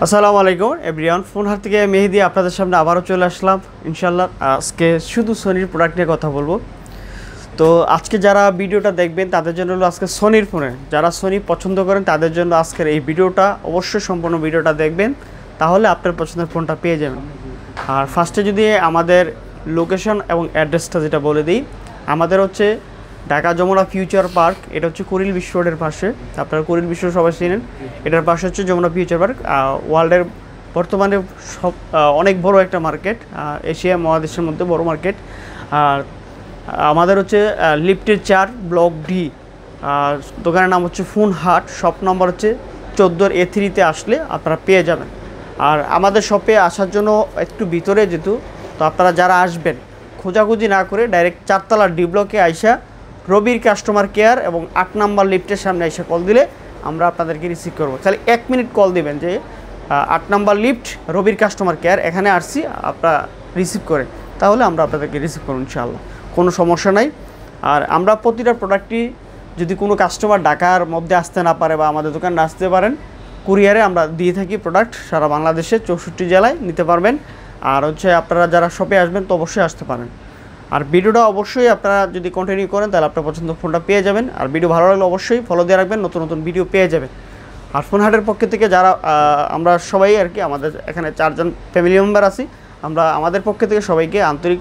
আসসালামু আলাইকুম everyone, phone হাট থেকে মেহেদি আপনাদের সামনে আবারও চলে আসলাম ইনশাআল্লাহ। আজকে শুধু সোনির প্রোডাক্ট নিয়ে কথা বলবো। তো আজকে যারা ভিডিওটা দেখবেন তাদের জন্য হলো আজকে সোনির ফোনে, যারা সোনি পছন্দ করেন তাদের জন্য আজকের এই ভিডিওটা অবশ্যই সম্পূর্ণ ভিডিওটা দেখবেন, তাহলে আপনার পছন্দের ফোনটা পেয়ে যাবেন। আর ফার্স্টে যদি আমাদের লোকেশন এবং অ্যাড্রেসটা যেটা বলে দিই, আমাদের হচ্ছে ঢাকা যমুনা ফিউচার পার্ক, এটা হচ্ছে কুড়িল বিশ্ব রোডের পাশে। আপনারা কুড়িল বিশ্ব সবাই চিনেন, এটার পাশে হচ্ছে যমুনা ফিউচার পার্ক। ওয়ার্ল্ডের বর্তমানে সব অনেক বড় একটা মার্কেট, এশিয়া মহাদেশের মধ্যে বড় মার্কেট। আর আমাদের হচ্ছে লিফটের 4 ব্লক ডি, দোকানের নাম হচ্ছে ফোন হাট, শপ নম্বর হচ্ছে 14 A3-তে আসলে আপনারা পেয়ে যাবেন। আর আমাদের শপে আসার জন্য একটু ভিতরে যেহেতু, তো আপনারা যারা আসবেন খোঁজাখুঁজি না করে ডাইরেক্ট 4 তলার ডি ব্লকে আইসা রবির কাস্টমার কেয়ার এবং 8 নাম্বার লিফটের সামনে এসে কল দিলে আমরা আপনাদেরকে রিসিভ করবো। তাহলে 1 মিনিট কল দিবেন যে 8 নাম্বার লিফট রবির কাস্টমার কেয়ার, এখানে আসছি, আপনারা রিসিভ করেন, তাহলে আমরা আপনাদেরকে রিসিভ করব ইনশাআল্লাহ, কোনো সমস্যা নাই। আর আমরা প্রতিটা প্রোডাক্টই যদি কোনো কাস্টমার ঢাকার মধ্যে আসতে না পারে বা আমাদের দোকানে আসতে পারেন, কুরিয়ারে আমরা দিয়ে থাকি প্রোডাক্ট সারা বাংলাদেশে 64 জেলায় নিতে পারবেন। আর হচ্ছে আপনারা যারা শপে আসবেন তো অবশ্যই আসতে পারেন। আর ভিডিওটা অবশ্যই আপনারা যদি কন্টিনিউ করেন তাহলে আপনার পছন্দ ফোনটা পেয়ে যাবেন। আর ভিডিও ভালো লাগলে অবশ্যই ফলো দিয়ে রাখবেন, নতুন নতুন ভিডিও পেয়ে যাবেন। আর ফোন হাটের পক্ষ থেকে যারা আমরা সবাই আর কি, আমাদের এখানে 4 জন ফ্যামিলি মেম্বার আছি, আমরা আমাদের পক্ষ থেকে সবাইকে আন্তরিক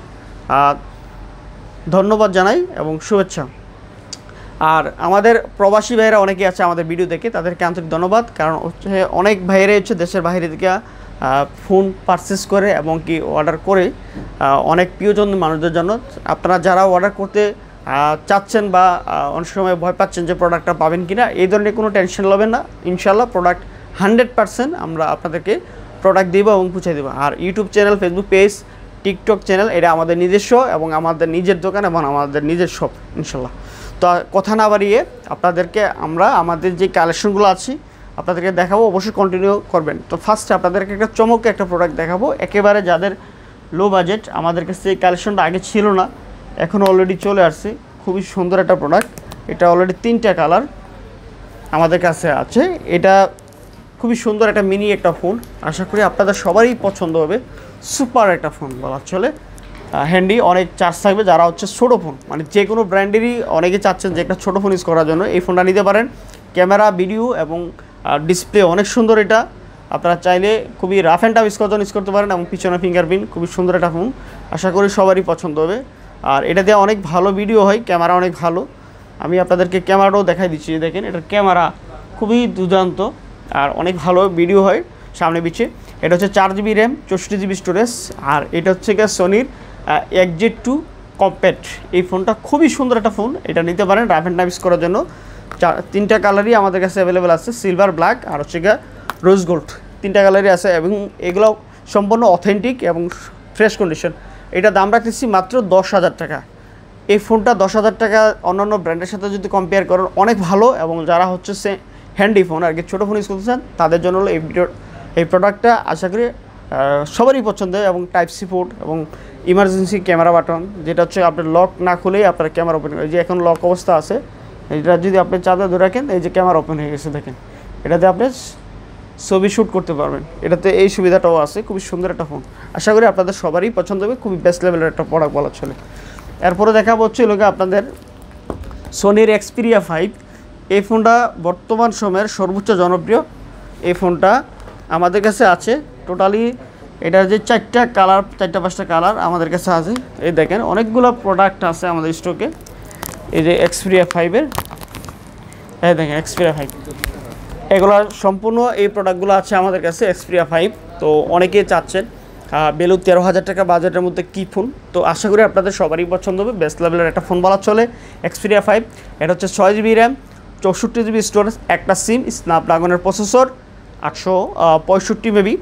ধন্যবাদ জানাই এবং শুভেচ্ছা। আর আমাদের প্রবাসী ভাইয়েরা অনেকেই আছে আমাদের ভিডিও দেখে, তাদেরকে আন্তরিক ধন্যবাদ, কারণ হচ্ছে অনেক ভাইয়েরাই হচ্ছে দেশের বাইরে থেকে ফোন পারচেস করে এবং কি অর্ডার করে অনেক প্রিয়জন মানুষদের জন্য। আপনারা যারা অর্ডার করতে চাচ্ছেন বা অনেক সময় ভয় পাচ্ছেন যে প্রোডাক্টটা পাবেন কিনা, এই ধরনের কোনো টেনশন নেবেন না, ইনশাল্লাহ প্রোডাক্ট 100% আমরা আপনাদেরকে প্রোডাক্ট দেবো এবং পৌঁছে দেবো। আর YouTube channel, Facebook page, TikTok channel, এটা আমাদের নিজস্ব এবং আমাদের নিজের দোকান এবং আমাদের নিজের শপ ইনশাল্লাহ। তো কথা না বাড়িয়ে আপনাদেরকে আমরা আমাদের যে কালেকশনগুলো আছে আপনাদেরকে দেখাবো, অবশ্যই কন্টিনিউ করবেন। তো ফার্স্টে আপনাদেরকে একটা চমকে একটা প্রোডাক্ট দেখাবো, একেবারে যাদের লো বাজেট, আমাদের কাছে এই কালেকশনটা আগে ছিল না, এখন অলরেডি চলে আসছে। খুবই সুন্দর একটা প্রোডাক্ট, এটা অলরেডি 3টা কালার আমাদের কাছে আছে। এটা খুবই সুন্দর একটা মিনি একটা ফোন, আশা করি আপনাদের সবারই পছন্দ হবে। সুপার একটা ফোন বলা চলে, হ্যান্ডি, অনেক চার্জ থাকবে। যারা হচ্ছে ছোটো ফোন, মানে যে কোনো ব্র্যান্ডেরই অনেকে চাচ্ছেন যে একটা ছোটো ফোন ইউজ করার জন্য এই ফোনটা নিতে পারেন। ক্যামেরা, ভিডিও এবং ডিসপ্লে অনেক সুন্দর। এটা আপনারা চাইলে খুবই রাফ অ্যান্ড টাফ ইউজ করার জন্য ইউজ করতে পারেন, এবং পিছনে ফিঙ্গারপ্রিন্ট, খুবই সুন্দর একটা ফোন, আশা করি সবারই পছন্দ হবে। আর এটা দিয়ে অনেক ভালো ভিডিও হয়, ক্যামেরা অনেক ভালো। আমি আপনাদেরকে ক্যামেরাটাও দেখাই দিচ্ছি, দেখেন এটার ক্যামেরা খুবই দুর্দান্ত আর অনেক ভালো ভিডিও হয় সামনে পিছে। এটা হচ্ছে 4GB র্যাম, 64GB স্টোরেজ। আর এটা হচ্ছে গিয়ে সোনির XZ2 কম্প্যাক্ট। এই ফোনটা খুবই সুন্দর একটা ফোন, এটা নিতে পারেন রাফ অ্যান্ড টাফ ইউজ করার জন্য। 3টা কালারই আমাদের কাছে অ্যাভেলেবেল আছে, সিলভার, ব্ল্যাক আর হচ্ছে গিয়ে রোজ গোল্ড, 3টা কালারই আছে এবং এগুলো সম্পূর্ণ অথেন্টিক এবং ফ্রেশ কন্ডিশন। এটা দাম রাখতেছি মাত্র 10,000 টাকা। এই ফোনটা 10,000 টাকা অন্যান্য ব্র্যান্ডের সাথে যদি কম্পেয়ার করেন অনেক ভালো, এবং যারা হচ্ছে হ্যান্ডি ফোন আর কি ছোটো ফোন ইউজ করতে চান তাদের জন্য হলো এই প্রোডাক্টটা আশা করি সবারই পছন্দ। এবং টাইপ সি পোর্ট এবং ইমার্জেন্সি ক্যামেরা বাটন, যেটা হচ্ছে আপনার লক না খুলেই আপনার ক্যামেরা ওপেন, এই যে এখন লক অবস্থা আছে, এটা যদি আপনি চাঁদা ধরে রাখেন এই যে ক্যামেরা ওপেন হয়ে গেছে, দেখেন এটাতে আপনি ছবি শ্যুট করতে পারবেন। এটাতে এই সুবিধাটাও আছে, খুবই সুন্দর একটা ফোন, আশা করি আপনাদের সবারই পছন্দ হবে, খুবই বেস্ট লেভেলের একটা প্রোডাক্ট বলা চলে। এরপরে দেখাবো হচ্ছে লোকে আপনাদের সোনির Xperia 5। এই ফোনটা বর্তমান সময়ের সর্বোচ্চ জনপ্রিয়। এই ফোনটা আমাদের কাছে আছে টোটালি, এটার যে 4টা কালার, 4-5টা কালার আমাদের কাছে আছে। এই দেখেন অনেকগুলো প্রোডাক্ট আছে আমাদের স্টকে, এই যে Xperia 5-এর, এই দেখেন Xperia 5, এগুলো সম্পূর্ণ এই প্রোডাক্টগুলো আছে আমাদের কাছে Xperia 5। তো অনেকেই চাচ্ছেন বেলু 13,000 টাকা বাজেটের মধ্যে কী ফোন, তো আশা করি আপনাদের সবারই পছন্দ হবে, বেস্ট লেভেলের একটা ফোন বলা চলে Xperia 5। এটা হচ্ছে 6GB র্যাম, 64GB স্টোরেজ, একটা সিম, স্ন্যাপড্রাগনের processor, 865 maybe,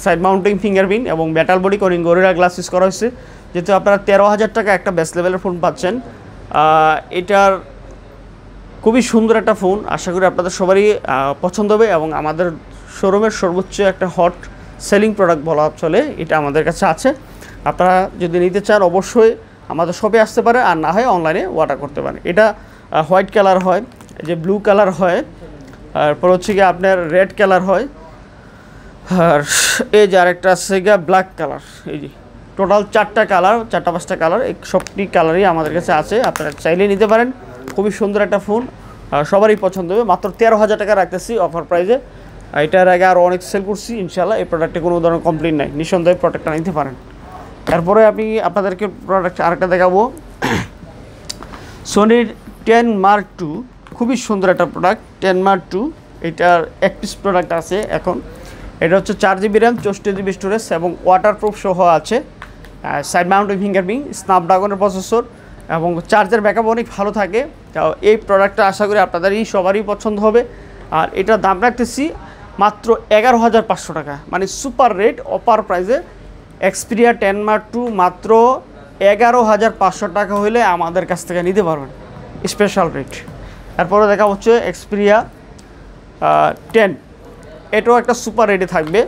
side mounting fingerprint এবং metal body Corning Gorilla glass use করা হয়েছে। যেহেতু আপনারা 13,000 টাকা একটা বেস্ট লেভেলের ফোন পাচ্ছেন, এটার খুবই সুন্দর একটা ফোন, আশা করি আপনাদের সবারই পছন্দ হবে। এবং আমাদের শোরুমের সর্বোচ্চ একটা হট সেলিং প্রোডাক্ট বলা চলে, এটা আমাদের কাছে আছে। আপনারা যদি নিতে চান অবশ্যই আমাদের শপে আসতে পারে, আর না হয় অনলাইনে অর্ডার করতে পারেন। এটা হোয়াইট কালার হয়, যে ব্লু কালার হয়, তারপর হচ্ছে কি আপনার রেড কালার হয়, আর এই যে আরেকটা আছে গিয়া ব্ল্যাক কালার, এই যে টোটাল 4টা কালার, 4টা 5টা কালার, এই সবটি কালারই আমাদের কাছে আছে, আপনারা চাইলে নিতে পারেন। খুবই সুন্দর একটা ফোন, সবারই পছন্দ হবে। মাত্র 13,000 টাকা রাখতেছি অফার প্রাইসে। এটার আগে আরও অনেক সেল করছি, ইনশাল্লাহ এই প্রোডাক্টে কোনো ধরনের কমপ্লেন নাই, নিঃসন্দেহে প্রোডাক্টটা নিতে পারেন। এরপরে আমি আপনাদেরকে প্রোডাক্ট আরেকটা দেখাবো, সোনির 10 Mark II, খুবই সুন্দর একটা প্রোডাক্ট 10 Mark II। এটার এক পিস প্রোডাক্ট আছে এখন। এটা হচ্ছে 4GB র্যাম, 64GB স্টোরেজ এবং ওয়াটারপ্রুফ সহ আছে। সাইড মাউন্টেড ফিঙ্গারপ্রিন্ট, স্ন্যাপড্রাগনের প্রসেসর এবং চার্জের ব্যাকআপ অনেক ভালো থাকে। এই প্রোডাক্টটা আশা করি আপনাদেরই সবারই পছন্দ হবে। আর এটার দাম রাখতেছি মাত্র 11,500 টাকা, মানে সুপার রেট অফার প্রাইসে। এক্সপিরিয়া 10 Mark II মাত্র 11,500 টাকা হলে আমাদের কাছ থেকে নিতে পারবেন, স্পেশাল রেট। তারপরে দেখা হচ্ছে এক্সপিরিয়া 10, এটাও একটা সুপার রেটে থাকবে।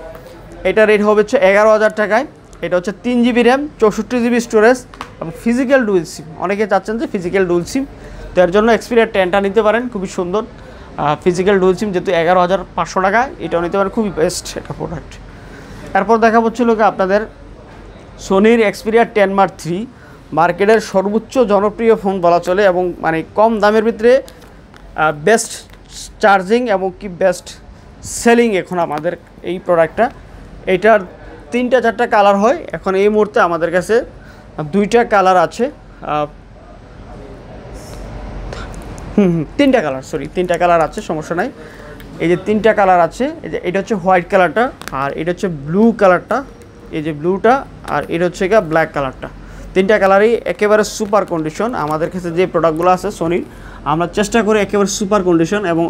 এটা রেট হবে হচ্ছে 11,000 টাকায়। এটা হচ্ছে 3GB র্যাম, 64GB স্টোরেজ এবং ফিজিক্যাল ডুয়েল সিম। অনেকে চাচ্ছেন যে ফিজিক্যাল ডুয়েল সিম, তো এর জন্য এক্সপিরিয়া 10টা নিতে পারেন, খুবই সুন্দর ফিজিক্যাল ডুয়েল সিম, যেহেতু 11,500 টাকা এটাও নিতে পারেন, খুবই বেস্ট একটা প্রোডাক্ট। এরপর দেখা হচ্ছিল কি আপনাদের সোনির এক্সপিরিয়া 10 Mark III, মার্কেটের সর্বোচ্চ জনপ্রিয় ফোন বলা চলে এবং মানে কম দামের ভিতরে বেস্ট চার্জিং এবং কি বেস্ট সেলিং এখন আমাদের এই প্রোডাক্টটা। এইটার 3টা 4টা কালার হয়, এখন এই মুহূর্তে আমাদের কাছে 2টা কালার আছে, 3টা কালার, সরি 3টা কালার আছে, সমস্যা নাই। এই যে 3টা কালার আছে, এই যে এটা হচ্ছে হোয়াইট কালারটা, আর এটা হচ্ছে ব্লু কালারটা, এই যে ব্লুটা, আর এটা হচ্ছে গিয়ে ব্ল্যাক কালারটা। 3টা কালারই একেবারে সুপার কন্ডিশন। আমাদের কাছে যে প্রোডাক্টগুলো আছে সোনির, আমরা চেষ্টা করি একেবারে সুপার কন্ডিশন এবং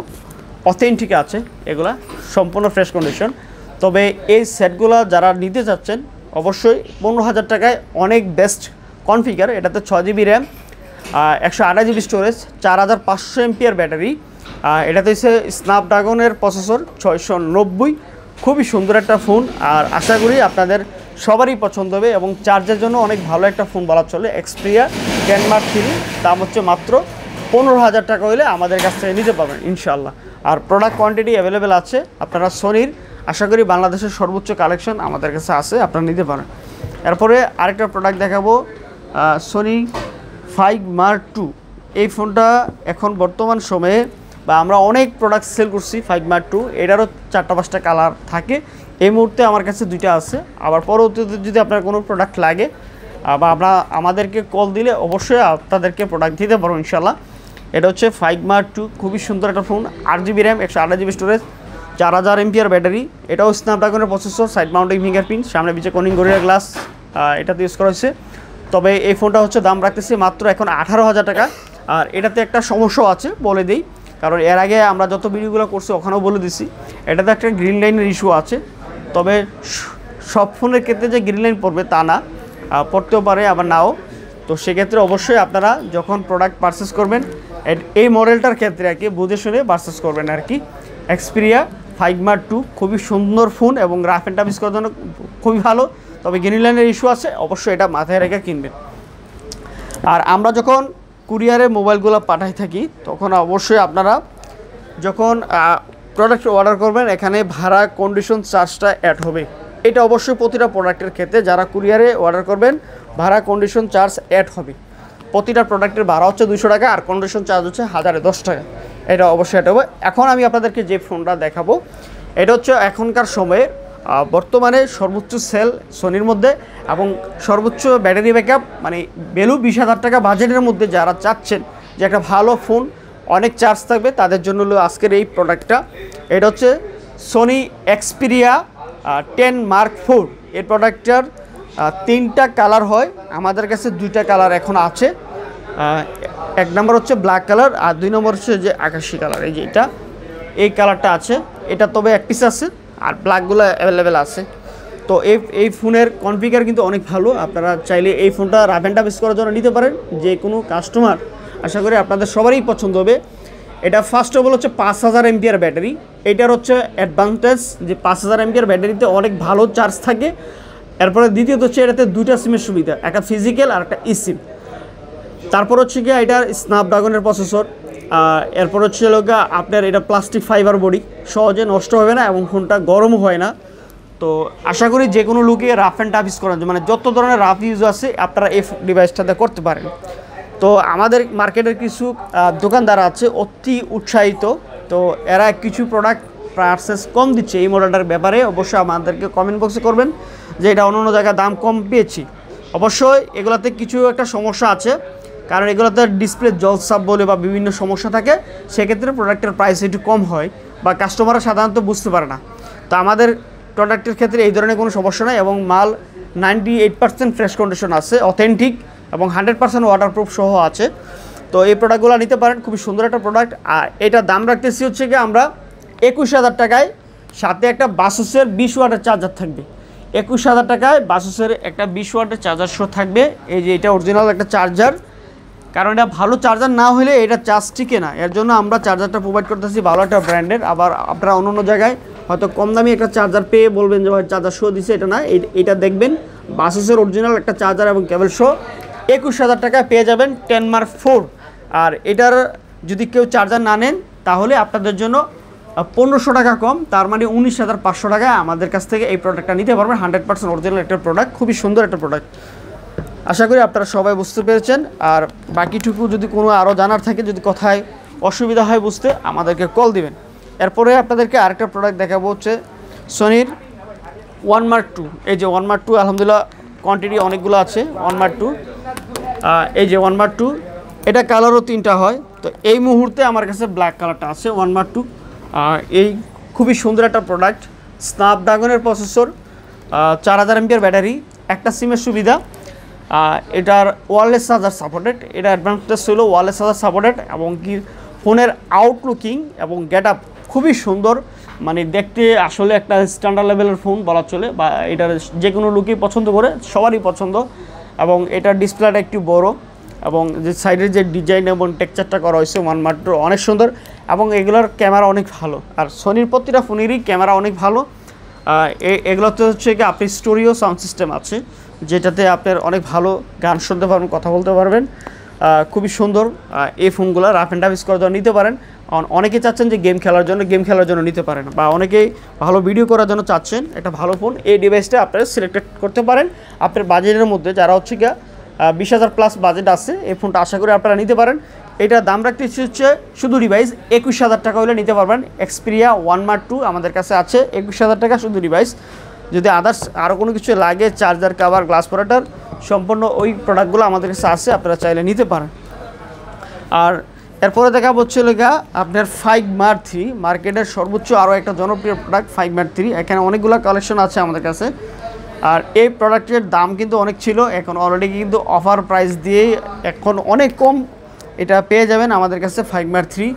অথেন্টিক আছে, এগুলা সম্পূর্ণ ফ্রেশ কন্ডিশন। তবে এই সেটগুলো যারা নিতে চাচ্ছেন অবশ্যই 15,000 টাকায় অনেক বেস্ট কনফিগার। এটাতে 6GB RAM, 128GB storage, 4500 MPR battery, এটাতে হচ্ছে স্ন্যাপড্রাগনের প্রসেসর 690। খুবই সুন্দর একটা ফোন, আর আশা করি আপনাদের সবারই পছন্দ হবে এবং চার্জের জন্য অনেক ভালো একটা ফোন বলা চলে। এক্সপিরিয়া 10 Mark III, দাম হচ্ছে মাত্র 15,000 টাকা হলে আমাদের কাছ থেকে নিতে পারবেন ইনশাল্লাহ। আর প্রোডাক্ট কোয়ান্টিটি অ্যাভেলেবেল আছে। আপনারা সোনির আশা করি বাংলাদেশের সর্বোচ্চ কালেকশন আমাদের কাছে আছে, আপনারা নিতে পারেন। এরপরে আরেকটা প্রোডাক্ট দেখাবো, সোনি 5 Mark II। এই ফোনটা এখন বর্তমান সময়ে বা আমরা অনেক প্রোডাক্ট সেল করছি 5 Mark II, এটারও 4টা 5টা কালার থাকে। এই মুহূর্তে আমার কাছে 2টা আছে, আবার পরবর্তীতে যদি আপনার কোনো প্রোডাক্ট লাগে বা আমরা আমাদেরকে কল দিলে অবশ্যই আপনাদেরকে প্রোডাক্ট দিতে পারবো ইনশাল্লাহ। এটা হচ্ছে 5 Mark II, খুবই সুন্দর একটা phone, 8GB RAM, 128GB storage, 4000 MPR battery. এটাও স্ন্যাপড্রাগনের প্রসেসর, সাইড মাউন্টিং ফিঙ্গারপ্রিন্ট, সামনে পিছে কর্নিং গরিলা গ্লাস এটাতে ইউজ করা হয়েছে। তবে এই ফোনটা হচ্ছে দাম রাখতেছি মাত্র এখন 18,000 টাকা। আর এটাতে একটা সমস্যা আছে বলে দিই, কারণ এর আগে আমরা যত ভিডিওগুলো করছি ওখানেও বলে দিছি, এটাতে একটা গ্রিন লাইনের ইস্যু আছে। তবে সব ফোনের ক্ষেত্রে যে গ্রিন লাইন পড়বে তা না, পড়তেও পারে আবার নাও। তো সেক্ষেত্রে অবশ্যই আপনারা যখন প্রোডাক্ট পারচেস করবেন এই মডেলটার ক্ষেত্রে আর কি বুঝে শুনে পারচেস করবেন আর কি। এক্সপিরিয়া 5 Mark II খুবই সুন্দর ফোন এবং রাফ অ্যান্ড টাফ ইউজ করার জন্য খুবই ভালো। তবে গ্রিন লাইনের ইস্যু আছে, অবশ্যই এটা মাথায় রেখে কিনবেন। আর আমরা যখন কুরিয়ারে মোবাইলগুলো পাঠাই থাকি তখন অবশ্যই আপনারা যখন প্রোডাক্ট অর্ডার করবেন এখানে ভাড়া কন্ডিশন চার্জটা অ্যাড হবে। এটা অবশ্যই প্রতিটা প্রোডাক্টের ক্ষেত্রে যারা কুরিয়ারে অর্ডার করবেন ভাড়া কন্ডিশন চার্জ অ্যাড হবে। প্রতিটা প্রোডাক্টের ভাড়া হচ্ছে 200 টাকা আর কন্ডিশন চার্জ হচ্ছে 1010 টাকা, এটা অবশ্যই অ্যাড হবে। এখন আমি আপনাদেরকে যে ফোনটা দেখাবো এটা হচ্ছে এখনকার সময়ে বর্তমানে সর্বোচ্চ সেল সোনির মধ্যে এবং সর্বোচ্চ ব্যাটারি ব্যাকআপ, মানে ভ্যালু 20,000 টাকা বাজেটের মধ্যে যারা চাচ্ছেন যে একটা ভালো ফোন অনেক চার্জ থাকবে তাদের জন্য হলো আজকের এই প্রোডাক্টটা। এটা হচ্ছে সোনি এক্সপিরিয়া 10 Mark IV। এই প্রোডাক্টটার 3টা কালার হয়, আমাদের কাছে 2টা কালার এখন আছে। এক নম্বর হচ্ছে ব্ল্যাক কালার আর 2 নম্বর হচ্ছে যে আকাশি কালার, এই যে এটা এই কালারটা আছে। এটা তবে এক পিস আছে আর ব্ল্যাকগুলো অ্যাভেলেবেল আছে। তো এই ফোনের কনফিগার কিন্তু অনেক ভালো, আপনারা চাইলে এই ফোনটা রাফ অ্যান্ড টাফ ইউজ করার জন্য নিতে পারেন যে কোনো কাস্টমার, আশা করি আপনাদের সবারই পছন্দ হবে। এটা ফার্স্ট অফ অল হচ্ছে 5000 এমপিআর ব্যাটারি। এটার হচ্ছে অ্যাডভান্টেজ যে 5000 এমপিআর ব্যাটারিতে অনেক ভালো চার্জ থাকে। এরপরে দ্বিতীয়ত হচ্ছে এটাতে 2টা সিমের সুবিধা, একটা ফিজিক্যাল আর একটা ই সিম। তারপর হচ্ছে গিয়ে এটার স্ন্যাপড্রাগনের প্রসেসর। এরপর হচ্ছে আপনার এটা প্লাস্টিক ফাইবার বডি, সহজে নষ্ট হবে না এবং ফোনটা গরমও হয় না। তো আশা করি যে কোনো লুকে রাফ অ্যান্ড টাফ ইউজ করার জন্য মানে যত ধরনের রাফ ইউজ আছে আপনারা এই ডিভাইসটাতে করতে পারেন। তো আমাদের মার্কেটের কিছু দোকানদার আছে অতি উৎসাহিত, তো এরা কিছু প্রোডাক্ট পারচেস কম দিচ্ছে এই মডেলটার ব্যাপারে। অবশ্যই আমাদেরকে কমেন্ট বক্সে করবেন যে এটা অন্য অন্য জায়গায় দাম কম পেয়েছি। অবশ্যই এগুলোতে কিছু একটা সমস্যা আছে, কারণ এগুলোতে ডিসপ্লে জলসাপ বলে বা বিভিন্ন সমস্যা থাকে, সেক্ষেত্রে প্রোডাক্টের প্রাইস একটু কম হয় বা কাস্টমাররা সাধারণত বুঝতে পারে না। তো আমাদের প্রোডাক্টের ক্ষেত্রে এই ধরনের কোনো সমস্যা নাই এবং মাল 98% ফ্রেশ কন্ডিশন আছে, অথেন্টিক এবং 100% ওয়াটারপ্রুফ সহ আছে। তো এই প্রোডাক্টগুলো নিতে পারেন, খুবই সুন্দর একটা প্রোডাক্ট। আর এটা দাম রাখতেছি হচ্ছে কি আমরা 21,000 টাকায়, সাথে একটা বাসুসের 20 ওয়াটের চার্জার থাকবে। 21,000 টাকায় বাসুসের একটা 20 ওয়াটের চার্জার সহ থাকবে। এই যে এটা অরিজিনাল একটা চার্জার, কারণ এটা ভালো চার্জার না হলে এটা চার্জ টিকে না, এর জন্য আমরা চার্জারটা প্রোভাইড করতেছি ভালো একটা ব্র্যান্ডের। আবার আপনারা অন্য অন্য জায়গায় হয়তো কম দামি একটা চার্জার পেয়ে বলবেন যে ভাই চার্জার শো দিছে, এটা না, এটা দেখবেন বাসুসের অরিজিনাল একটা চার্জার এবং কেবল শো 21,000 টাকায় পেয়ে যাবেন 10 Mark 4। আর এটার যদি কেউ চার্জার না নেন তাহলে আপনাদের জন্য 1500 টাকা কম, তার মানে 19,500 টাকায় আমাদের কাছ থেকে এই প্রোডাক্টটা নিতে পারবেন। 100% অরিজিনাল একটা প্রোডাক্ট, খুবই সুন্দর একটা প্রোডাক্ট। আশা করি আপনারা সবাই বুঝতে পেরেছেন। আর বাকিটুকু যদি কোনো আরও জানার থাকে, যদি কথায় অসুবিধা হয় বুঝতে, আমাদেরকে কল দিবেন। এরপরে আপনাদেরকে আরেকটা প্রোডাক্ট দেখাবো হচ্ছে সোনির 1 Mark 2। এই যে 1 Mark 2 আলহামদুলিল্লাহ কোয়ান্টিটি অনেকগুলো আছে 1 Mark 2। এই যে 1 Mark 2, এটা কালারও 3টা হয়। তো এই মুহূর্তে আমার কাছে ব্ল্যাক কালারটা আছে 1 Mark 2। এই খুবই সুন্দর একটা প্রোডাক্ট, স্ন্যাপড্রাগনের প্রসেসর, 4000 mAh ব্যাটারি, একটা সিমের সুবিধা। এটার ওয়্যারলেস চার্জার সাপোর্টেড, এটা অ্যাডভান্টেজ ছিল ওয়্যারলেস চার্জার সাপোর্টেড, এবং কি ফোনের আউটলুকিং এবং গেট আপ খুবই সুন্দর, মানে দেখতে আসলে একটা স্ট্যান্ডার্ড লেভেলের ফোন বলা চলে, বা এটার যে কোনো লুকই পছন্দ করে সবারই পছন্দ। এবং এটার ডিসপ্লেটা একটু বড়, এবং যে সাইডের যে ডিজাইন এবং টেক্সচারটা করা হয়েছে 1 Mark 2 অনেক সুন্দর, এবং এগুলোর ক্যামেরা অনেক ভালো। আর সোনির প্রতিটা ফোনেরই ক্যামেরা অনেক ভালো। এগুলোতে হচ্ছে কি আপনি স্টোরিও সাউন্ড সিস্টেম আছে, যেটাতে আপনার অনেক ভালো গান শুনতে পারবেন, কথা বলতে পারবেন। খুবই সুন্দর এই ফোনগুলো রাফ অ্যান্ড টাফ ইউজ করার জন্য নিতে পারেন। অনেকে চাচ্ছেন যে গেম খেলার জন্য নিতে পারেন, বা অনেকেই ভালো ভিডিও করার জন্য চাচ্ছেন একটা ভালো ফোন, এই ডিভাইসটা আপনারা সিলেক্টেড করতে পারেন আপনার বাজেটের মধ্যে। যারা হচ্ছে গিয়ে 20,000 প্লাস বাজেট আছে, এই ফোনটা আশা করি আপনারা নিতে পারেন। এটা দাম রাখতেছি হচ্ছে শুধু ডিভাইস 21,000 টাকা হলে নিতে পারবেন। এক্সপিরিয়া 1 Mark 2 আমাদের কাছে আছে 21,000 টাকা শুধু ডিভাইস। যদি আদার্স আরও কোনো কিছু লাগে, চার্জার, কাভার, গ্লাস প্রোটেক্টর, সম্পূর্ণ ওই প্রোডাক্টগুলো আমাদের কাছে আছে, আপনারা চাইলে নিতে পারেন। আর এরপরে দেখা হচ্ছে লেখা আপনার 5 Mark 3, মার্কেটের সর্বোচ্চ আরও একটা জনপ্রিয় প্রোডাক্ট 5 Mark 3। এখানে অনেকগুলো কালেকশন আছে আমাদের কাছে। আর এই প্রোডাক্টের দাম কিন্তু অনেক ছিল, এখন অলরেডি কিন্তু অফার প্রাইস দিয়ে এখন অনেক কম এটা পেয়ে যাবেন আমাদের কাছে 5 Mark 3।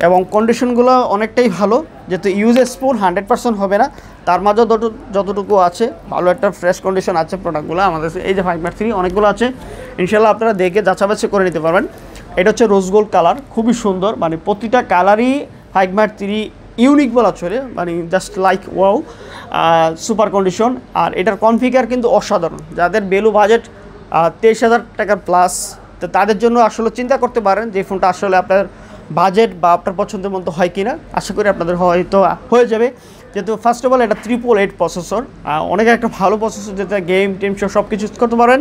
এবং কন্ডিশনগুলো অনেকটাই ভালো, যেহেতু ইউজেস ফোন 100% হবে না, তার মাঝে যতটুকু আছে ভালো একটা ফ্রেশ কন্ডিশন আছে প্রোডাক্টগুলো আমাদের কাছে। এই যে 5 Mark 3 অনেকগুলো আছে, ইনশাল্লাহ আপনারা দেখে যাচাবাচি করে নিতে পারবেন। এটা হচ্ছে রোজ গোল্ড কালার, খুবই সুন্দর, মানে প্রতিটা কালারই 5 Mark 3 ইউনিক বলা চলে, মানে just like wow, super condition. আর এটার কনফিগার কিন্তু অসাধারণ। যাদের ভ্যালু বাজেট 23,000 টাকার প্লাস, তো তাদের জন্য আসলে চিন্তা করতে পারেন যে ফোনটা আসলে আপনার বাজেট বা আপনার পছন্দের মতো হয় কিনা। আশা করি আপনাদের হয়তো হয়ে যাবে, যেহেতু ফার্স্ট অফ অল এটা 888 প্রসেসর, অনেক একটা ভালো প্রসেসর, যেটা গেম টেম সব কিছু ইউজ করতে পারেন।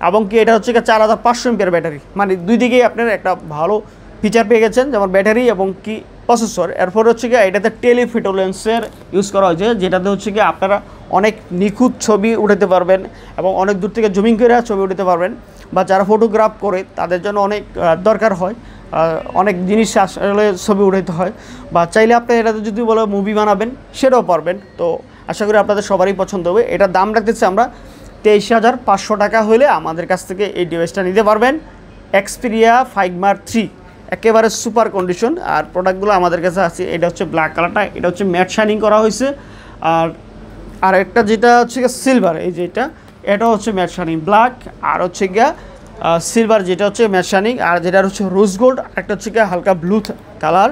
এবং কি এটা হচ্ছে 4500 mAh ব্যাটারি, মানে দুই দিকেই আপনার একটা ভালো ফিচার পেয়ে গেছেন, যেমন ব্যাটারি এবং কি প্রসেসর। এরপর হচ্ছে গিয়ে এটাতে টেলিফোটো লেন্সের ইউজ করা হয়েছে, যেটাতে হচ্ছে গিয়ে আপনারা অনেক নিখুঁত ছবি উঠাতে পারবেন এবং অনেক দূর থেকে জুমিং করে ছবি উঠাতে পারবেন, বা যারা ফটোগ্রাফ করে তাদের জন্য অনেক দরকার হয়, অনেক জিনিস আসলে ছবি উঠাতে হয়, বা চাইলে আপনি এটাতে যদি বলো মুভি বানাবেন সেটাও পারবেন। তো আশা করি আপনাদের সবারই পছন্দ হবে। এটার দাম রাখতেছি আমরা 23,500 টাকা হলে আমাদের কাছ থেকে এই ডিভাইসটা নিতে পারবেন। এক্সপিরিয়া 5 Mark 3 একেবারে সুপার কন্ডিশন। আর প্রোডাক্টগুলো আমাদের কাছে আছে, এটা হচ্ছে ব্ল্যাক কালারটা, এটা হচ্ছে ম্যাট শাইনিং করা হয়েছে। আর একটা যেটা হচ্ছে গিয়ে সিলভার, এই যেটা, এটা হচ্ছে ম্যাট শাইনিং ব্ল্যাক, আর হচ্ছে গিয়া সিলভার যেটা হচ্ছে ম্যাট শাইনিং, আর যেটা হচ্ছে রোজ গোল্ড, একটা হচ্ছে গিয়ে হালকা ব্লু কালার,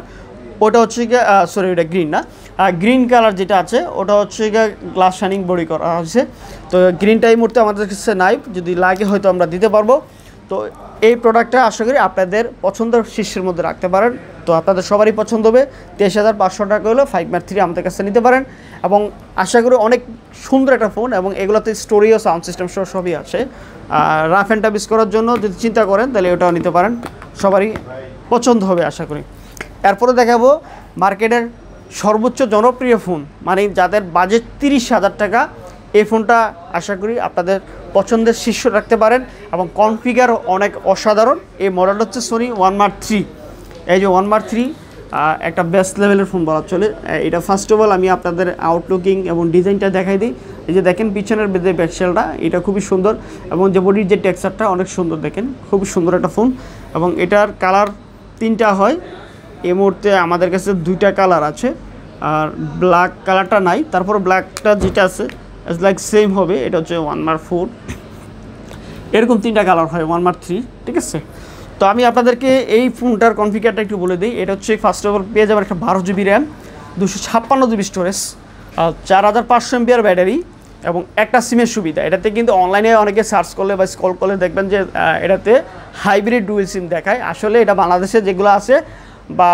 ওটা হচ্ছে গিয়ে সরি ওটা গ্রিন না, গ্রিন কালার যেটা আছে ওটা হচ্ছে গিয়ে গ্লাস শাইনিং বডি করা হয়েছে। তো গ্রিনটা এই মুহূর্তে আমাদের কাছে নাই, যদি লাগে হয়তো আমরা দিতে পারবো। তো এই প্রোডাক্টটা আশা করি আপনাদের পছন্দের শীর্ষের মধ্যে রাখতে পারেন। তো আপনাদের সবারই পছন্দ হবে। 23,500 টাকা হলো 5 Mark 3 আমাদের কাছে নিতে পারেন এবং আশা করি অনেক সুন্দর একটা ফোন এবং এগুলোতে স্টোরি ও সাউন্ড সিস্টেম সবই আছে। রাফ অ্যান্ড টাফ ইউজ করার জন্য যদি চিন্তা করেন তাহলে ওটাও নিতে পারেন, সবারই পছন্দ হবে আশা করি। এরপরে দেখাবো মার্কেটের সর্বোচ্চ জনপ্রিয় ফোন, মানে যাদের বাজেট 30,000 টাকা, এই ফোনটা আশা করি আপনাদের পছন্দের শীর্ষ রাখতে পারেন এবং কনফিগার অনেক অসাধারণ। এই মডেলটা হচ্ছে সোনি 1 Mark 3। এই যে 1 Mark 3 একটা বেস্ট লেভেলের ফোন বলা চলে। এটা ফার্স্ট অফ অল আমি আপনাদের আউটলুকিং এবং ডিজাইনটা দেখাই দিই। এই যে দেখেন পিছনের যে ব্যাকশেলটা এটা খুবই সুন্দর এবং যে বডির যে টেক্সচারটা অনেক সুন্দর, দেখেন খুবই সুন্দর একটা ফোন এবং এটার কালার 3টা হয়। এই মুহূর্তে আমাদের কাছে 2টা কালার আছে, আর ব্ল্যাক কালারটা নাই। তারপর ব্ল্যাকটা যেটা আছে ইটস লাইক সেম হবে, এটা হচ্ছে 1 Mark 4। এরকম 3টা কালার হয় 1 Mark 3, ঠিক আছে। তো আমি আপনাদেরকে এই ফোনটার কনফিগারটা একটু বলে দিই। এটা হচ্ছে ফার্স্ট অফ অল পেয়ে যাবেন একটা 12 GB RAM, 256 GB storage, 4500 mAh battery এবং একটা সিমের সুবিধা। এটাতে কিন্তু অনলাইনে অনেকে সার্চ করলে বা স্ক্রল করলে দেখবেন যে এটাতে হাইব্রিড ডুয়েল সিম দেখায়। আসলে এটা বাংলাদেশে যেগুলো আছে বা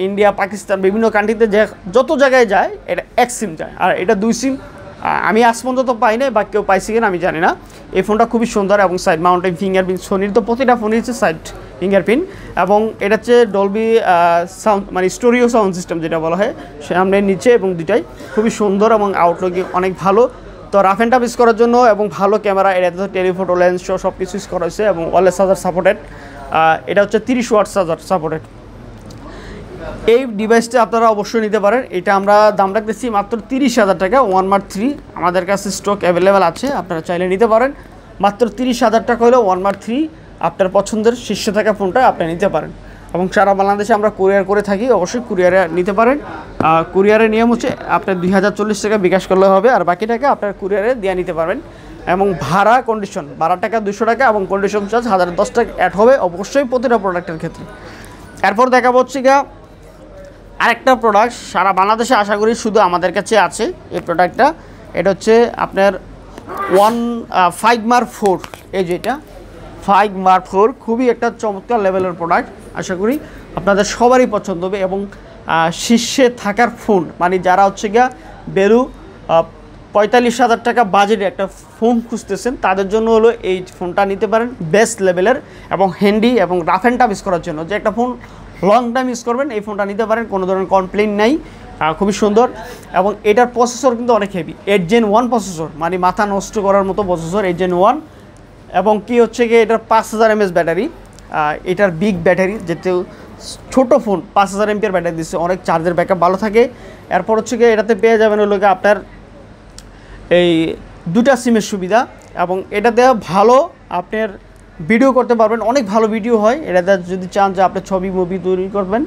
ইন্ডিয়া, পাকিস্তান, বিভিন্ন কান্ট্রিতে যে যত জায়গায় যায় এটা এক সিম যায়, আর এটা 2 সিম। আমি আজ পর্যন্ত পাই নাই বা কেউ পাইছি কিনা আমি জানি না। এই ফোনটা খুবই সুন্দর এবং সাইড মাউন্টেন ফিঙ্গারপ্রিন্ট, সোনির তো প্রতিটা ফোনই হচ্ছে সাইড ফিঙ্গারপ্রিন্ট এবং এটা হচ্ছে ডলবি সাউন্ড, মানে স্টোরিও সাউন্ড সিস্টেম যেটা বলা হয়, সামনে নিচে এবং দুটাই খুবই সুন্দর এবং আউটলুক অনেক ভালো। তো রাফ অ্যান্ড টাফ ইউজ করার জন্য এবং ভালো ক্যামেরা, এটাতে তো টেলিফোটো লেন্স সব কিছু ইউজ করা হয়েছে এবং ওয়ারলেস চার্জার সাপোর্টেড। এটা হচ্ছে 30 ওয়াট চার্জার সাপোর্টেড। এই ডিভাইসটা আপনারা অবশ্যই নিতে পারেন। এটা আমরা দাম রাখতেছি মাত্র 30,000 টাকা। 1 Mark 3 আমাদের কাছে স্টক অ্যাভেলেবেল আছে, আপনারা চাইলে নিতে পারেন। মাত্র 30,000 টাকা হলে 1 Mark 3 আপনার পছন্দের শীর্ষে থাকা ফোনটা আপনি নিতে পারেন এবং সারা বাংলাদেশে আমরা কুরিয়ার করে থাকি, অবশ্যই কুরিয়ারে নিতে পারেন। কুরিয়ারের নিয়ম হচ্ছে আপনার 2040 টাকা বিকাশ করলে হবে, আর বাকি টাকা আপনার কুরিয়ারে দিয়ে নিতে পারবেন এবং ভাড়া কন্ডিশন 12 টাকা 200 টাকা এবং কন্ডিশন চার্জ 1010 টাকা অ্যাড হবে অবশ্যই প্রতিটা প্রোডাক্টের ক্ষেত্রে। এরপর দেখাবো হচ্ছে আরেকটা প্রোডাক্ট সারা বাংলাদেশে আশা করি শুধু আমাদের কাছে আছে এই প্রোডাক্টটা। এটা হচ্ছে আপনার 5 Mark 4। এই যে এটা 5 Mark 4 খুবই একটা চমৎকার লেভেলের প্রোডাক্ট, আশা করি আপনাদের সবারই পছন্দ হবে এবং শীর্ষে থাকার ফোন, মানে যারা হচ্ছে ভ্যালু 45,000 টাকা বাজেটে একটা ফোন খুঁজতেছেন তাদের জন্য হলো এই ফোনটা নিতে পারেন। বেস্ট লেভেলের এবং হ্যান্ডি এবং রাফ অ্যান্ড টাফ ইউজ করার জন্য, যে একটা ফোন লং টাইম ইউজ করবেন এই ফোনটা নিতে পারেন, কোনো ধরনের কমপ্লেইন নাই, খুবই সুন্দর এবং এটার প্রসেসর কিন্তু অনেক হেভি, 8 Gen 1 প্রসেসর, মানে মাথা নষ্ট করার মতো প্রসেসর 8 Gen 1 এবং কি হচ্ছে এটার 5000 mAh ব্যাটারি। এটার বিগ ব্যাটারি, যেহেতু ছোটো ফোন 5000 mAh ব্যাটারি দিচ্ছে, অনেক চার্জের ব্যাকআপ ভালো থাকে। এরপর হচ্ছে এটাতে পেয়ে যাবেন হলো আপনার এই 2টা সিমের সুবিধা এবং এটাতে ভালো আপনার ভিডিও করতে পারবেন, অনেক ভালো ভিডিও হয় এটাতে। যদি চান যে আপনি ছবি মুভি তৈরি করবেন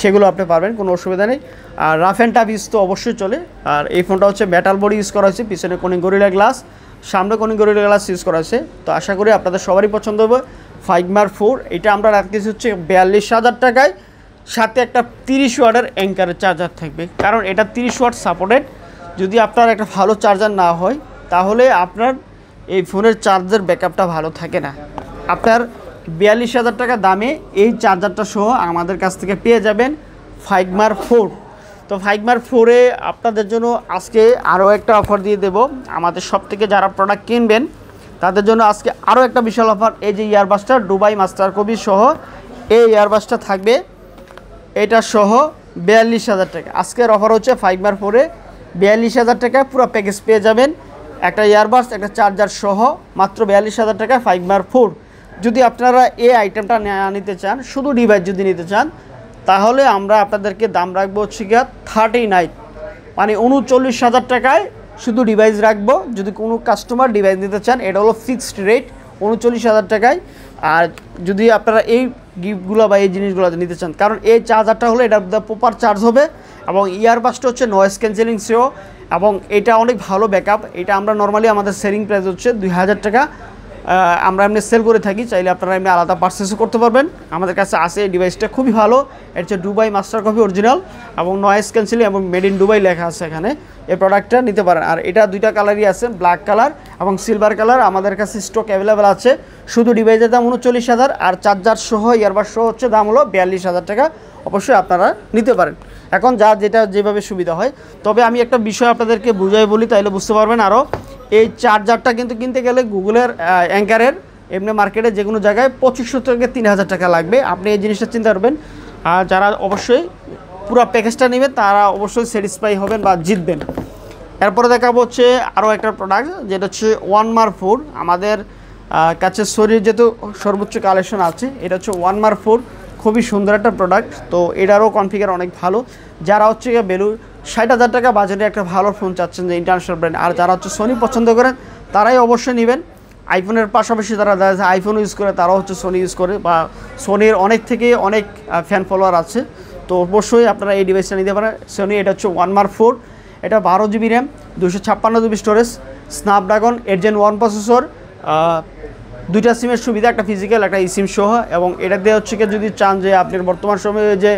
সেগুলো আপনি পারবেন, কোনো অসুবিধা নেই। আর রাফ অ্যান্ড টাফ ইউজ তো অবশ্যই চলে। আর এই ফোনটা হচ্ছে মেটাল বডি ইউজ করা হয়েছে, পিছনে কোনিং গরিলা গ্লাস, সামনে কোনিং গরিলা গ্লাস ইউজ করা হয়েছে। তো আশা করি আপনাদের সবারই পছন্দ হবে 5 Mark 4। এটা আমরা রাখতেছি হচ্ছে 42,000 টাকায়, সাথে একটা 30 ওয়াটের অ্যাঙ্কারের চার্জার থাকবে, কারণ এটা 30 ওয়াট সাপোর্টেড। যদি আপনার একটা ভালো চার্জার না হয় তাহলে আপনার এই ফোনের চার্জের ব্যাকআপটা ভালো থাকে না। আপনার 42,000 টাকা দামে এই চার্জারটা সহ আমাদের কাছ থেকে পেয়ে যাবেন 5 Mark 4। তো 5 Mark 4-এ আপনাদের জন্য আজকে আরও একটা অফার দিয়ে দেব। আমাদের সব থেকে যারা প্রোডাক্ট কিনবেন তাদের জন্য আজকে আরও একটা বিশাল অফার। এই যে ইয়ারবাসটা দুবাই মাস্টার কপি সহ এই ইয়ারবাসটা থাকবে, এটা সহ 42,000 টাকা। আজকের অফার হচ্ছে 5 Mark 4-এ 42,000 টাকায় পুরো প্যাকেজ পেয়ে যাবেন, একটা ইয়ারবাস একটা চার্জার সহ মাত্র 42,000 টাকায় 5 Mark 4। যদি আপনারা এই আইটেমটা নিতে চান, শুধু ডিভাইস যদি নিতে চান, তাহলে আমরা আপনাদেরকে দাম রাখবো হচ্ছে 39, মানে 39,000 টাকায় শুধু ডিভাইস রাখবো। যদি কোনো কাস্টমার ডিভাইস নিতে চান এটা হলো ফিক্সড রেট 39,000 টাকায়। আর যদি আপনারা এই গিফটগুলো বা এই জিনিসগুলো নিতে চান, কারণ এই চার্জারটা হলো এটা প্রপার চার্জ হবে এবং ইয়ারবাসটা হচ্ছে নয়েজ ক্যান্সেলিং সেও এবং এটা অনেক ভালো ব্যাকআপ। এটা আমরা নর্মালি আমাদের সেলিং প্রাইস হচ্ছে 2,000 টাকা, আমরা এমনি সেল করে থাকি, চাইলে আপনারা এমনি আলাদা পারচেসও করতে পারবেন। আমাদের কাছে আছে এই ডিভাইসটা খুবই ভালো, এটা হচ্ছে দুবাই মাস্টার কপি অরিজিনাল এবং নয়েজ ক্যান্সেলিং এবং মেড ইন দুবাই লেখা আছে এখানে। এই প্রোডাক্টটা নিতে পারেন। আর এটা দুইটা কালারই আছে, ব্ল্যাক কালার এবং সিলভার কালার। আমাদের কাছে স্টক অ্যাভেলেবেল আছে। শুধু ডিভাইসের দাম 39,000 আর চার্জার সহ ইয়ারবাড সহ হচ্ছে দাম হলো 42,000 টাকা। অবশ্যই আপনারা নিতে পারেন, এখন যা যেটা যেভাবে সুবিধা হয়। তবে আমি একটা বিষয় আপনাদেরকে বুঝাই বলি, তাইলে বুঝতে পারবেন আরও। এই চার্জারটা কিন্তু কিনতে গেলে গুগলের অ্যাঙ্কারের এমনি মার্কেটে যে কোনো জায়গায় 2500 থেকে 3000 টাকা লাগবে। আপনি এই জিনিসটা চিন্তা করবেন। আর যারা অবশ্যই পুরো প্যাকেজটা নেবেন তারা অবশ্যই স্যাটিসফাই হবেন বা জিতবেন। এরপরে দেখাবো হচ্ছে আরও একটা প্রোডাক্ট, যেটা হচ্ছে ওয়ানমার 4। আমাদের কাছে শরীর যেহেতু সর্বোচ্চ কালেকশন আছে, এটা হচ্ছে ওয়ানমার 4, খুবই সুন্দর একটা প্রোডাক্ট। তো এটারও কনফিগার অনেক ভালো। যারা হচ্ছে ভ্যালু 60,000 টাকা বাজেটে একটা ভালো ফোন চাচ্ছেন যে ইন্টারন্যাশনাল ব্র্যান্ড, আর যারা হচ্ছে সোনি পছন্দ করেন তারাই অবশ্যই নেবেন। আইফোনের পাশাপাশি যারা আইফোন ইউজ করে তারাও হচ্ছে সোনি ইউজ করে, বা সোনির অনেক থেকে অনেক ফ্যান ফলোয়ার আছে। তো অবশ্যই আপনারা এই ডিভাইসটা নিতে পারেন সোনি। এটা হচ্ছে ওয়ানমার 4, এটা 12 GB RAM, 256 GB storage, Snapdragon 8 Gen 1 processor, দুইটা সিমের সুবিধা, একটা ফিজিক্যাল একটা সিম সহ। এবং এটা দিয়ে হচ্ছে কি যদি চান যে আপনার বর্তমান সময়ে যে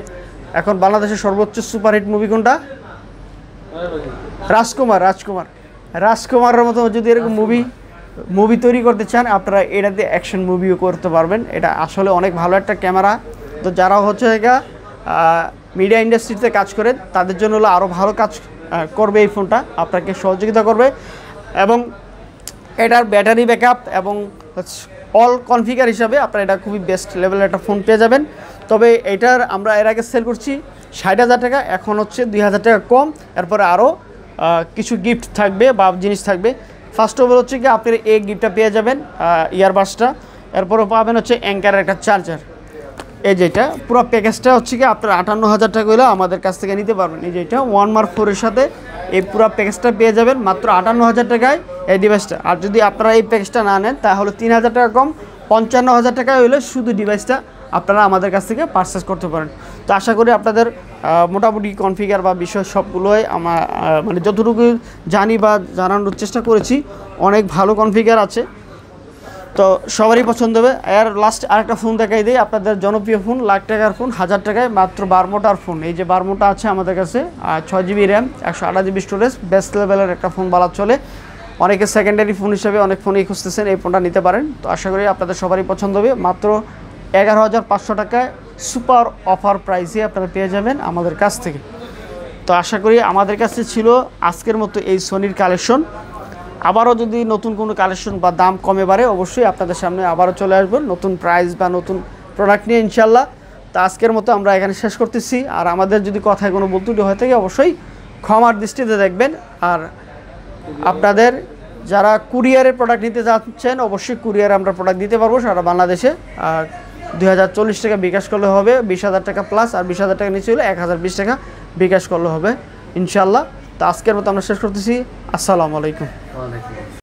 এখন বাংলাদেশের সর্বোচ্চ সুপারহিট মুভি কোনটা, রাজকুমারের মতো যদি এরকম মুভি তৈরি করতে চান, আপনারা এটা দিয়ে অ্যাকশন মুভিও করতে পারবেন। এটা আসলে অনেক ভালো একটা ক্যামেরা। তো যারা হচ্ছে মিডিয়া ইন্ডাস্ট্রিতে কাজ করে তাদের জন্য হলো আরও ভালো কাজ করবে এই ফোনটা, আপনাকে সহযোগিতা করবে। এবং এটার ব্যাটারি ব্যাকআপ এবং অল কনফিগার হিসাবে আপনারা এটা খুবই বেস্ট লেভেলের একটা ফোন পেয়ে যাবেন। তবে এটার আমরা এর আগে সেল করছি 60,000 টাকা, এখন হচ্ছে 2,000 টাকা কম। এরপরে আরও কিছু গিফট থাকবে বা জিনিস থাকবে। ফার্স্ট অফ অল হচ্ছে কি আপনি এই গিফটটা পেয়ে যাবেন, ইয়ারবাডসটা। এরপরও পাবেন হচ্ছে অ্যাঙ্কারের একটা চার্জার। এই যেটা পুরো প্যাকেজটা হচ্ছে কি আপনার 58,000 টাকা হলে আমাদের কাছ থেকে নিতে পারবেন। এই যেটা ওয়ানমার 4-এর সাথে এই পুরো প্যাকেজটা পেয়ে যাবেন মাত্র 58,000 টাকায় এই ডিভাইসটা। আর যদি আপনারা এই প্যাকেজটা না নেন তাহলে 3,000 টাকা কম, 55,000 টাকায় হলে শুধু ডিভাইসটা আপনারা আমাদের কাছ থেকে পারচেস করতে পারেন। তো আশা করি আপনাদের মোটামুটি কনফিগার বা বিষয় সবগুলোই আমার মানে যতটুকু জানি বা জানানোর চেষ্টা করেছি, অনেক ভালো কনফিগার আছে। তো সবারই পছন্দ হবে। এর লাস্ট আরেকটা ফোন দেখাই দিই আপনাদের, জনপ্রিয় ফোন, লাখ টাকার ফোন, 1000 টাকায় মাত্র বারমোটার ফোন। এই যে বারমোটা আছে আমাদের কাছে, 6 GB RAM, 128 GB storage, best লেভেলের একটা ফোন বলা চলে। অনেকে সেকেন্ডারি ফোন হিসেবে অনেক ফোনই খুঁজতেছেন, এই ফোনটা নিতে পারেন। তো আশা করি আপনাদের সবারই পছন্দ হবে। মাত্র 11,500 টাকায় সুপার অফার প্রাইসে আপনারা পেয়ে যাবেন আমাদের কাছ থেকে। তো আশা করি আমাদের কাছে ছিল আজকের মতো এই সোনির কালেকশন। আবারও যদি নতুন কোনো কালেকশন বা দাম কমে বাড়ে অবশ্যই আপনাদের সামনে আবারও চলে আসবেন নতুন প্রাইস বা নতুন প্রোডাক্ট নিয়ে ইনশাল্লাহ। তো আজকের মতো আমরা এখানে শেষ করতেছি। আর আমাদের যদি কথায় কোনো ভুল ত্রুটি হয়ে থাকে অবশ্যই ক্ষমার দৃষ্টিতে দেখবেন। আর আপনাদের যারা কুরিয়ারের প্রোডাক্ট নিতে চাচ্ছেন অবশ্যই কুরিয়ারে আমরা প্রোডাক্ট দিতে পারবো সারা বাংলাদেশে। আর 2040 টাকা বিকাশ করলে হবে, 20,000 টাকা প্লাস, আর 20,000 টাকা নিচে হলে 1020 টাকা বিকাশ করলে হবে ইনশাল্লাহ। তো আজকের মতো আমরা শেষ করতেছি। আসসালামু আলাইকুম।